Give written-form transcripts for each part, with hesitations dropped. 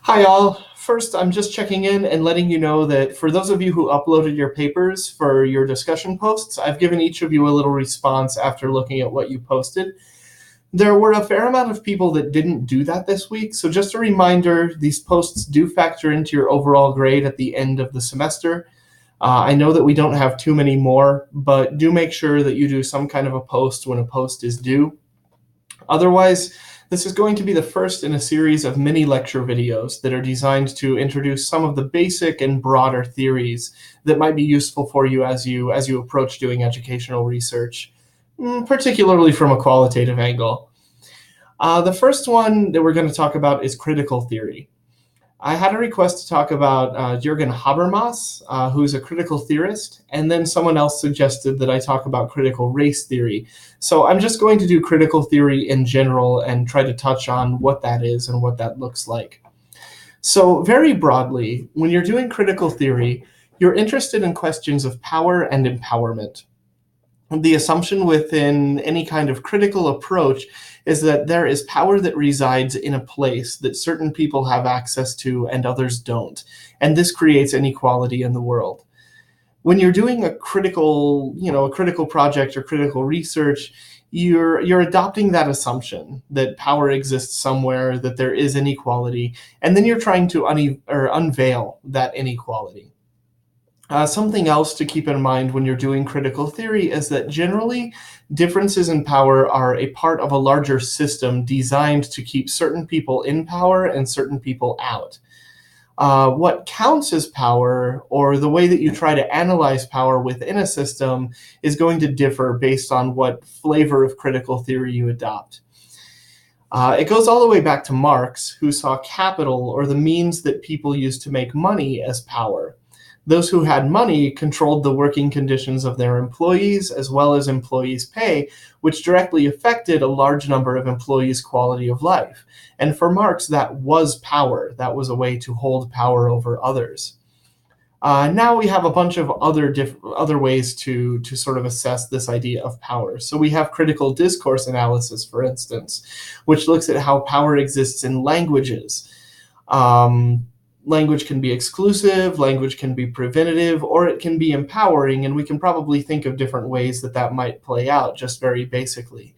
Hi all. First, I'm just checking in and letting you know that for those of you who uploaded your papers for your discussion posts, I've given each of you a little response after looking at what you posted. There were a fair amount of people that didn't do that this week, so just a reminder, these posts do factor into your overall grade at the end of the semester. I know that we don't have too many more, but do make sure that you do some kind of a post when a post is due. Otherwise, this is going to be the first in a series of mini lecture videos that are designed to introduce some of the basic and broader theories that might be useful for you as you approach doing educational research, particularly from a qualitative angle. The first one that we're going to talk about is critical theory. I had a request to talk about Jürgen Habermas, who's a critical theorist, and then someone else suggested that I talk about critical race theory. So I'm just going to do critical theory in general and try to touch on what that is and what that looks like. So very broadly, when you're doing critical theory, you're interested in questions of power and empowerment. The assumption within any kind of critical approach is that there is power that resides in a place that certain people have access to and others don't, and this creates inequality in the world. When you're doing a critical project or critical research, you're adopting that assumption that power exists somewhere, that there is inequality, and then you're trying to unveil that inequality. Something else to keep in mind when you're doing critical theory is that generally differences in power are a part of a larger system designed to keep certain people in power and certain people out. What counts as power, or the way that you try to analyze power within a system, is going to differ based on what flavor of critical theory you adopt. It goes all the way back to Marx, who saw capital, or the means that people use to make money, as power. Those who had money controlled the working conditions of their employees as well as employees' pay, which directly affected a large number of employees' quality of life. And for Marx, that was power. That was a way to hold power over others. Now we have a bunch of other ways to sort of assess this idea of power. So we have critical discourse analysis, for instance, which looks at how power exists in languages. Language can be exclusive, language can be preventative, or it can be empowering, and we can probably think of different ways that that might play out, just very basically.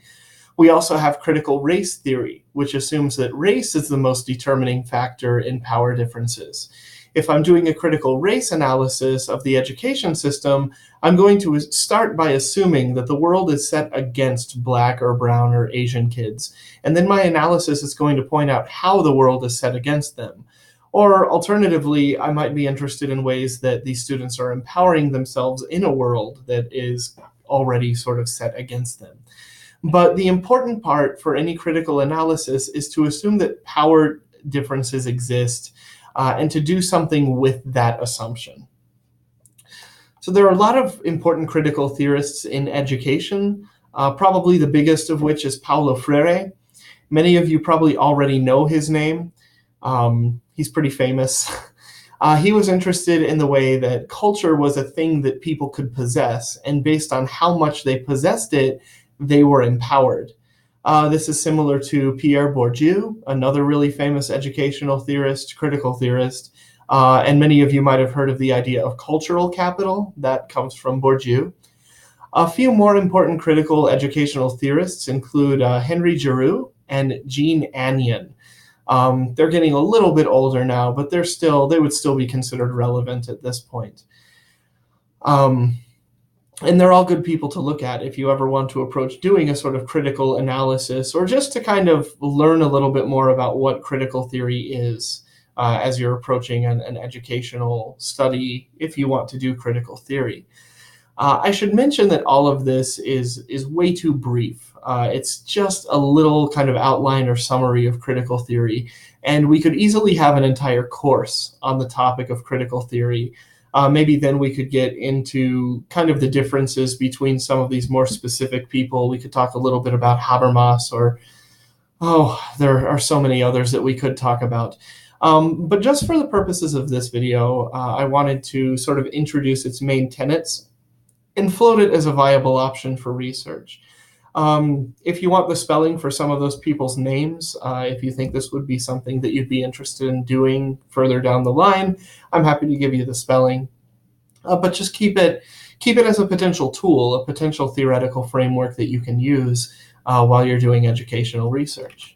We also have critical race theory, which assumes that race is the most determining factor in power differences. If I'm doing a critical race analysis of the education system, I'm going to start by assuming that the world is set against Black or brown or Asian kids, and then my analysis is going to point out how the world is set against them. Or alternatively, I might be interested in ways that these students are empowering themselves in a world that is already sort of set against them. But the important part for any critical analysis is to assume that power differences exist and to do something with that assumption. So there are a lot of important critical theorists in education, probably the biggest of which is Paulo Freire. Many of you probably already know his name. He's pretty famous. He was interested in the way that culture was a thing that people could possess, and based on how much they possessed it, they were empowered. This is similar to Pierre Bourdieu, another really famous educational theorist, critical theorist, and many of you might have heard of the idea of cultural capital. That comes from Bourdieu. A few more important critical educational theorists include Henry Giroux and Jean Anyon. They're getting a little bit older now, but they would still be considered relevant at this point. And they're all good people to look at if you ever want to approach doing a sort of critical analysis, or just to kind of learn a little bit more about what critical theory is as you're approaching an educational study, if you want to do critical theory. I should mention that all of this is way too brief. It's just a little kind of outline or summary of critical theory, and we could easily have an entire course on the topic of critical theory. Maybe then we could get into kind of the differences between some of these more specific people. We could talk a little bit about Habermas, or, there are so many others that we could talk about. But just for the purposes of this video, I wanted to sort of introduce its main tenets and float it as a viable option for research. If you want the spelling for some of those people's names, if you think this would be something that you'd be interested in doing further down the line, I'm happy to give you the spelling. But just keep it as a potential tool, a potential theoretical framework that you can use while you're doing educational research.